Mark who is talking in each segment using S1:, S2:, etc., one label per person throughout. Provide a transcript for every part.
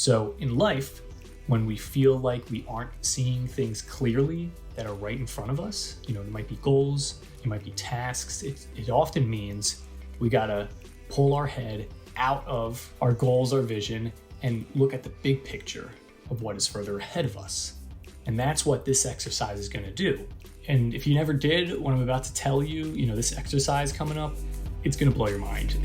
S1: So in life, when we feel like we aren't seeing things clearly that are right in front of us, there might be goals, it might be tasks. It often means we gotta pull our head out of our goals, our vision, and look at the big picture of what is further ahead of us. And that's what this exercise is gonna do. And if you never did what I'm about to tell you, this exercise coming up, it's gonna blow your mind.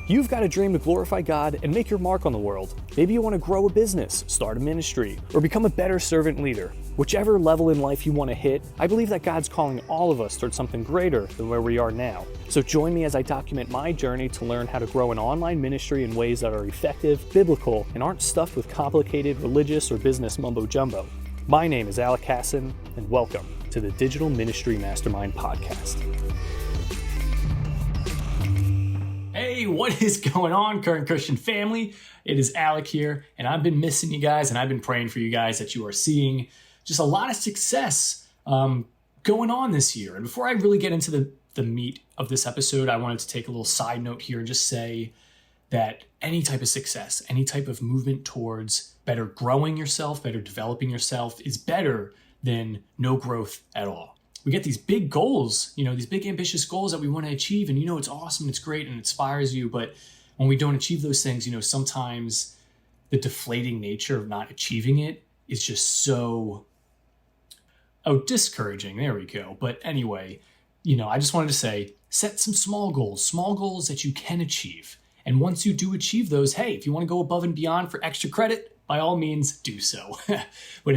S2: You've got a dream to glorify God and make your mark on the world. Maybe you want to grow a business, start a ministry, or become a better servant leader. Whichever level in life you want to hit, I believe that God's calling all of us towards something greater than where we are now. So join me as I document my journey to learn how to grow an online ministry in ways that are effective, biblical, and aren't stuffed with complicated religious or business mumbo-jumbo. My name is Alec Kassan, and welcome to the Digital Ministry Mastermind Podcast.
S1: Hey, what is going on, Current Christian family? It is Alec here, and I've been missing you guys, and I've been praying for you guys that you are seeing just a lot of success going on this year. And before I really get into the meat of this episode, I wanted to take a little side note here and just say that any type of success, any type of movement towards better growing yourself, better developing yourself is better than no growth at all. We get these big goals, these big ambitious goals that we want to achieve, and it's awesome, it's great, and it inspires you. But when we don't achieve those things, sometimes the deflating nature of not achieving it is just so discouraging. There we go. But anyway, I just wanted to say, set some small goals that you can achieve. And once you do achieve those, hey, if you want to go above and beyond for extra credit, by all means, do so. But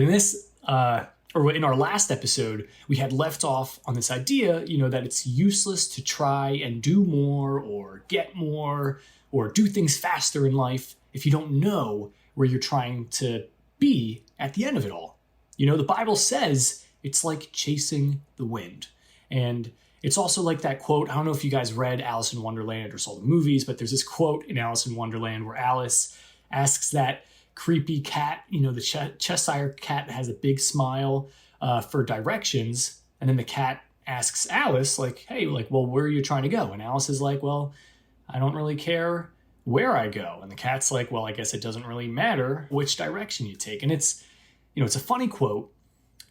S1: in our last episode, we had left off on this idea, that it's useless to try and do more or get more or do things faster in life if you don't know where you're trying to be at the end of it all. The Bible says it's like chasing the wind. And it's also like that quote. I don't know if you guys read Alice in Wonderland or saw the movies, but there's this quote in Alice in Wonderland where Alice asks that creepy cat, the Cheshire cat that has a big smile for directions. And then the cat asks Alice, hey, well, where are you trying to go? And Alice is like, well, I don't really care where I go. And the cat's like, well, I guess it doesn't really matter which direction you take. And it's a funny quote,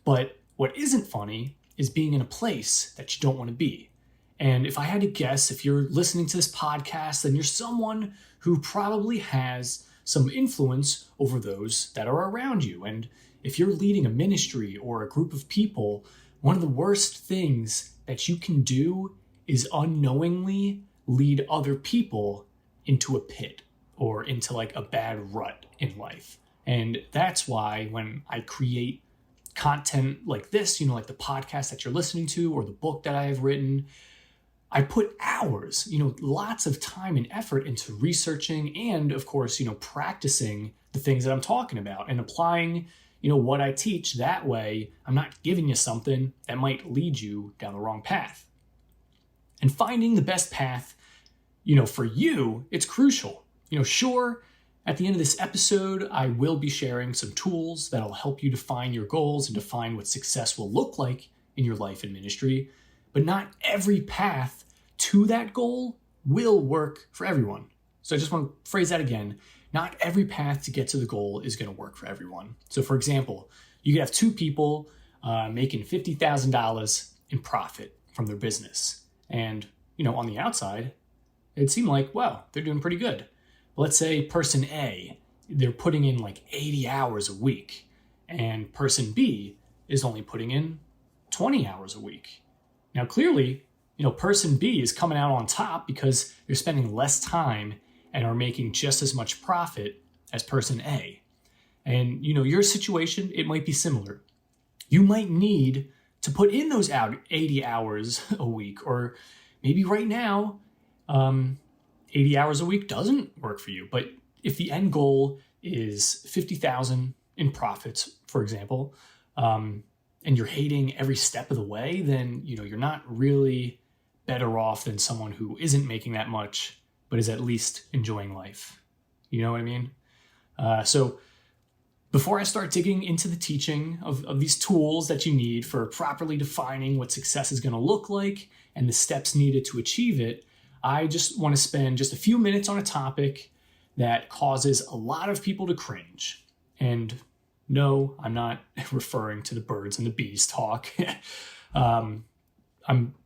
S1: but what isn't funny is being in a place that you don't want to be. And if I had to guess, if you're listening to this podcast, then you're someone who probably has some influence over those that are around you. And if you're leading a ministry or a group of people, one of the worst things that you can do is unknowingly lead other people into a pit or into a bad rut in life. And that's why when I create content like this, like the podcast that you're listening to or the book that I have written, I put hours, lots of time and effort into researching and, of course, practicing the things that I'm talking about and applying, what I teach. That way, I'm not giving you something that might lead you down the wrong path. And finding the best path, for you, it's crucial. Sure, at the end of this episode, I will be sharing some tools that'll help you define your goals and define what success will look like in your life and ministry. But not every path to that goal will work for everyone. So I just want to phrase that again. Not every path to get to the goal is going to work for everyone. So for example, you could have two people making $50,000 in profit from their business. And, on the outside, it'd seem like, wow, they're doing pretty good. But let's say person A, they're putting in 80 hours a week. And person B is only putting in 20 hours a week. Now, clearly, person B is coming out on top because they're spending less time and are making just as much profit as person A. And, your situation, it might be similar. You might need to put in those 80 hours a week, or maybe right now, 80 hours a week doesn't work for you. But if the end goal is $50,000 in profits, for example, and you're hating every step of the way, then, you're not really better off than someone who isn't making that much, but is at least enjoying life. You know what I mean? So before I start digging into the teaching of these tools that you need for properly defining what success is going to look like and the steps needed to achieve it, I just want to spend just a few minutes on a topic that causes a lot of people to cringe. And no, I'm not referring to the birds and the bees talk. I'm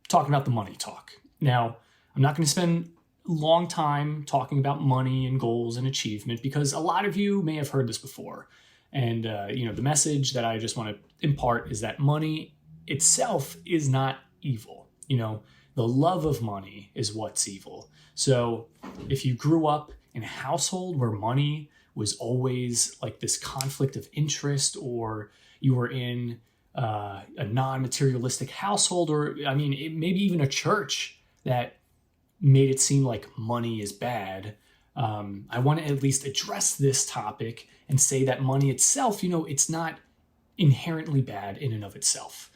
S1: talking about the money talk. Now, I'm not going to spend a long time talking about money and goals and achievement because a lot of you may have heard this before. And, the message that I just want to impart is that money itself is not evil. The love of money is what's evil. So if you grew up in a household where money was always like this conflict of interest, or you were in a non-materialistic household, or maybe even a church that made it seem like money is bad, I want to at least address this topic and say that money itself, it's not inherently bad in and of itself.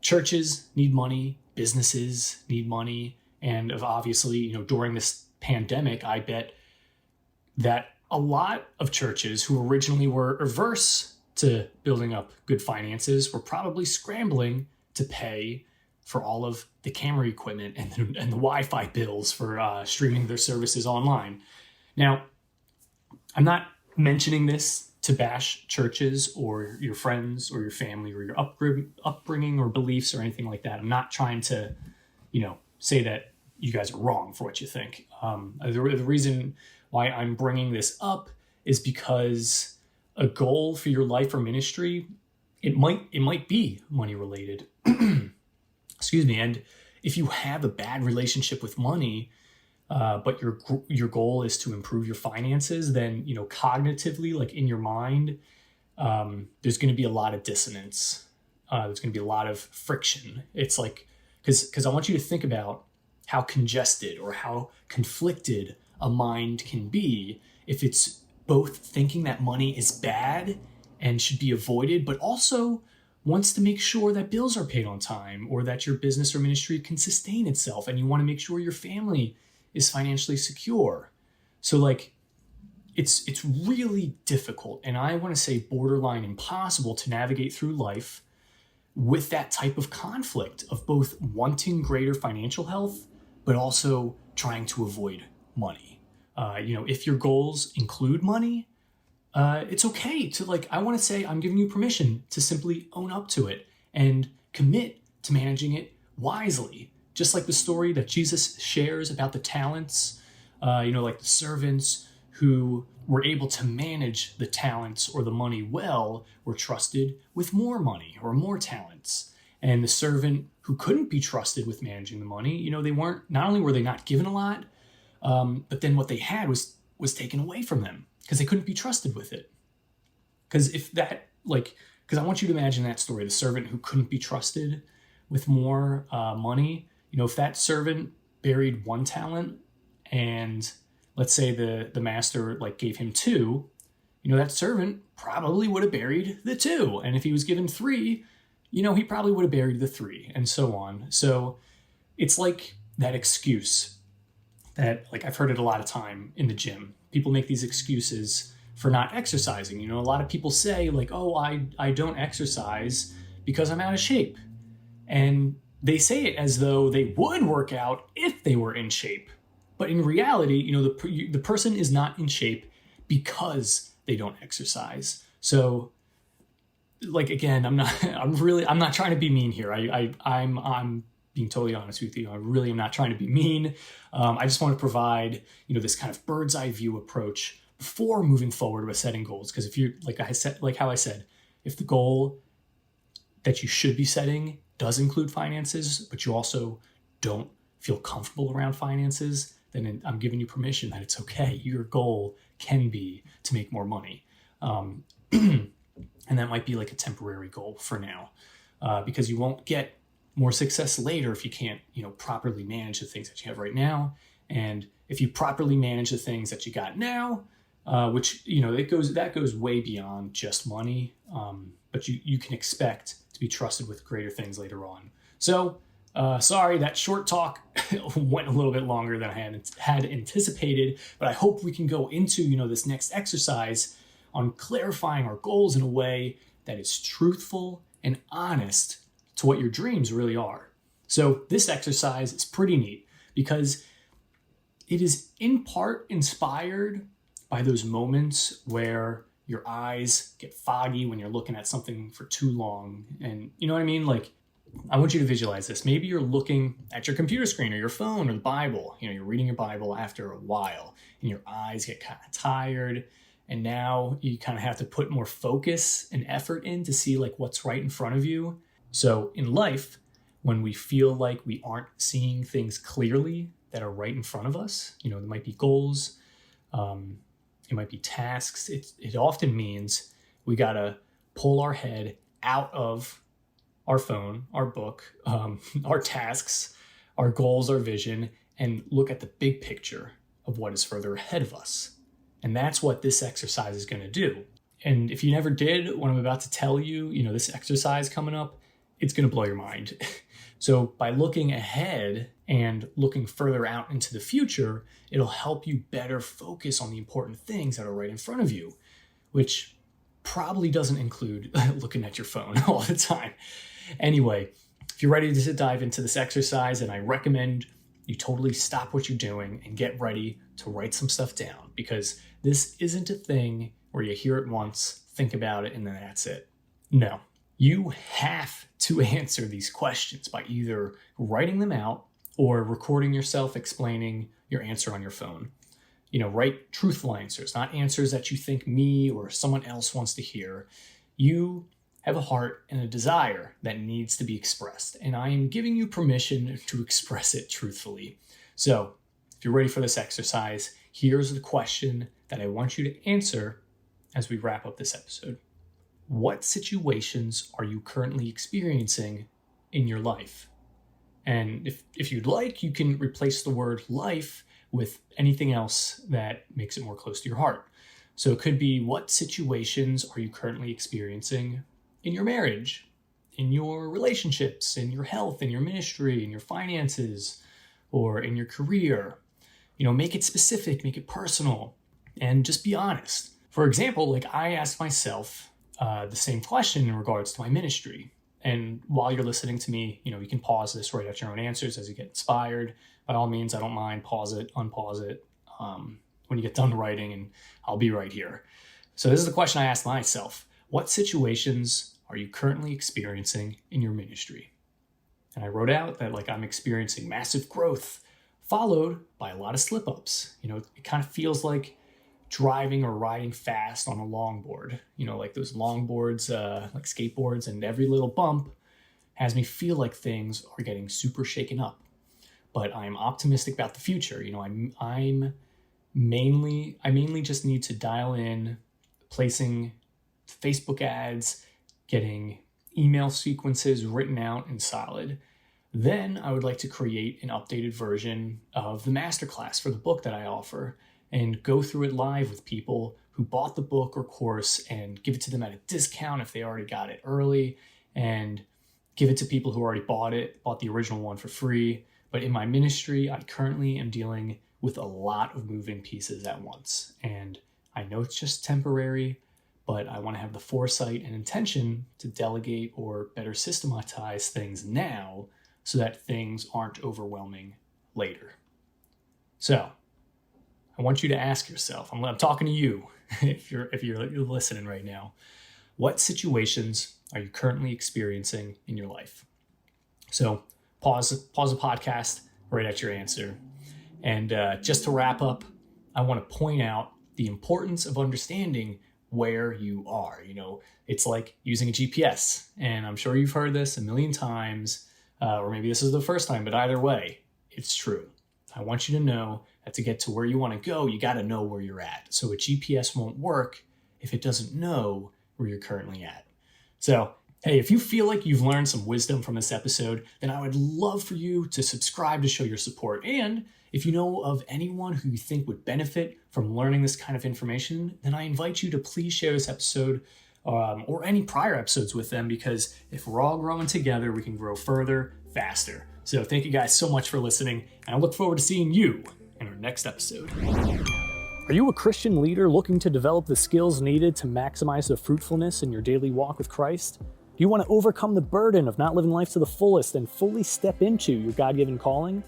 S1: Churches need money, businesses need money, and obviously, during this pandemic, I bet that a lot of churches who originally were averse to building up good finances were probably scrambling to pay for all of the camera equipment and the Wi-Fi bills for streaming their services online. Now, I'm not mentioning this to bash churches or your friends or your family or your upbringing or beliefs or anything like that. I'm not trying to, say that you guys are wrong for what you think. The reason why I'm bringing this up is because a goal for your life or ministry, it might be money related. Excuse me. And if you have a bad relationship with money, but your goal is to improve your finances, then, cognitively, like in your mind, there's going to be a lot of dissonance. There's going to be a lot of friction. It's like, because I want you to think about how congested or how conflicted a mind can be if it's both thinking that money is bad and should be avoided, but also wants to make sure that bills are paid on time or that your business or ministry can sustain itself, and you want to make sure your family is financially secure. So it's really difficult, and I want to say borderline impossible to navigate through life with that type of conflict of both wanting greater financial health, but also trying to avoid money. If your goals include money, it's okay to I want to say I'm giving you permission to simply own up to it and commit to managing it wisely. Just like the story that Jesus shares about the talents, like the servants who were able to manage the talents or the money well were trusted with more money or more talents. And the servant who couldn't be trusted with managing the money, not only were they not given a lot, but then what they had was taken away from them because they couldn't be trusted with it. Because I want you to imagine that story, the servant who couldn't be trusted with more money. If that servant buried one talent and let's say the master gave him 2, that servant probably would have buried the 2. And if he was given 3, he probably would have buried the 3 and so on. So it's like that excuse that I've heard it a lot of time in the gym. People make these excuses for not exercising. A lot of people say I don't exercise because I'm out of shape. And they say it as though they would work out if they were in shape. But in reality, the person is not in shape because they don't exercise. So again, I'm not trying to be mean here. I'm being totally honest with you. I really am not trying to be mean. I just want to provide, this kind of bird's eye view approach before moving forward with setting goals. Because if you're, how I said, if the goal that you should be setting does include finances, but you also don't feel comfortable around finances, then I'm giving you permission that it's okay. Your goal can be to make more money. And that might be a temporary goal for now, because you won't get more success later if you can't, properly manage the things that you have right now. And if you properly manage the things that you got now, which, that goes way beyond just money. But you can expect to be trusted with greater things later on. So, sorry, that short talk went a little bit longer than I had anticipated, but I hope we can go into, this next exercise on clarifying our goals in a way that is truthful and honest to what your dreams really are. So this exercise is pretty neat because It is in part inspired by those moments where your eyes get foggy when you're looking at something for too long. And you know what I mean? Like, I want you to visualize this. Maybe you're looking at your computer screen or your phone or the Bible. You're reading your Bible after a while and your eyes get kind of tired. And now you kind of have to put more focus and effort in to see like what's right in front of you. So in life, when we feel like we aren't seeing things clearly that are right in front of us, there might be goals, it might be tasks. It often means we got to pull our head out of our phone, our book, our tasks, our goals, our vision, and look at the big picture of what is further ahead of us. And that's what this exercise is going to do. And if you never did what I'm about to tell you, this exercise coming up, it's going to blow your mind. So by looking ahead and looking further out into the future, it'll help you better focus on the important things that are right in front of you, which probably doesn't include looking at your phone all the time. Anyway, if you're ready to dive into this exercise, then I recommend you totally stop what you're doing and get ready to write some stuff down, because this isn't a thing where you hear it once, think about it, and then that's it. No, you have to answer these questions by either writing them out or recording yourself explaining your answer on your phone. Write truthful answers, not answers that you think me or someone else wants to hear. You have a heart and a desire that needs to be expressed, and I am giving you permission to express it truthfully. So, if you're ready for this exercise, here's the question that I want you to answer as we wrap up this episode. What situations are you currently experiencing in your life? And if you'd like, you can replace the word life with anything else that makes it more close to your heart. So it could be, what situations are you currently experiencing in your marriage, in your relationships, in your health, in your ministry, in your finances, or in your career? Make it specific, make it personal, and just be honest. For example, I asked myself the same question in regards to my ministry. And while you're listening to me, you can pause this, write out your own answers as you get inspired. By all means, I don't mind, pause it, unpause it when you get done writing, and I'll be right here. So this is the question I asked myself. What situations are you currently experiencing in your ministry? And I wrote out that I'm experiencing massive growth, followed by a lot of slip-ups. It kind of feels like driving or riding fast on a longboard, like those longboards, like skateboards, and every little bump has me feel like things are getting super shaken up. But I'm optimistic about the future. I mainly just need to dial in, placing Facebook ads, getting email sequences written out and solid. Then I would like to create an updated version of the masterclass for the book that I offer and go through it live with people who bought the book or course, and give it to them at a discount if they already got it early, and give it to people who already bought the original one for free. But in my ministry, I currently am dealing with a lot of moving pieces at once. And I know it's just temporary, but I want to have the foresight and intention to delegate or better systematize things now so that things aren't overwhelming later. So I want you to ask yourself, I'm talking to you if you're listening right now, what situations are you currently experiencing in your life? So pause the podcast, write out your answer. And just to wrap up, I want to point out the importance of understanding where you are. It's like using a GPS, and I'm sure you've heard this a million times, or maybe this is the first time, but either way, it's true. I want you to know that to get to where you want to go, you got to know where you're at. So a GPS won't work if it doesn't know where you're currently at. So, hey, if you feel like you've learned some wisdom from this episode, then I would love for you to subscribe to show your support. And if you know of anyone who you think would benefit from learning this kind of information, then I invite you to please share this episode or any prior episodes with them, because if we're all growing together, we can grow further, faster. So thank you guys so much for listening, and I look forward to seeing you in our next episode.
S2: Are you a Christian leader looking to develop the skills needed to maximize the fruitfulness in your daily walk with Christ? Do you want to overcome the burden of not living life to the fullest and fully step into your God-given calling?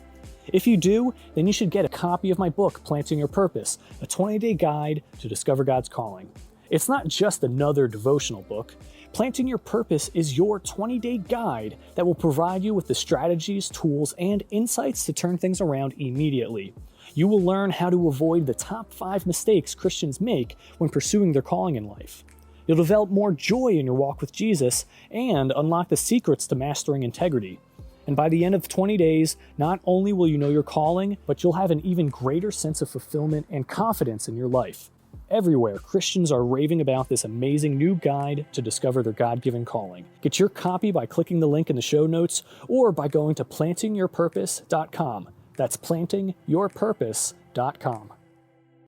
S2: If you do, then you should get a copy of my book, Planting Your Purpose, a 20-day guide to discover God's calling. It's not just another devotional book. Planting Your Purpose is your 20-day guide that will provide you with the strategies, tools, and insights to turn things around immediately. You will learn how to avoid the top 5 mistakes Christians make when pursuing their calling in life. You'll develop more joy in your walk with Jesus and unlock the secrets to mastering integrity. And by the end of 20 days, not only will you know your calling, but you'll have an even greater sense of fulfillment and confidence in your life. Everywhere, Christians are raving about this amazing new guide to discover their God-given calling. Get your copy by clicking the link in the show notes or by going to plantingyourpurpose.com. That's plantingyourpurpose.com.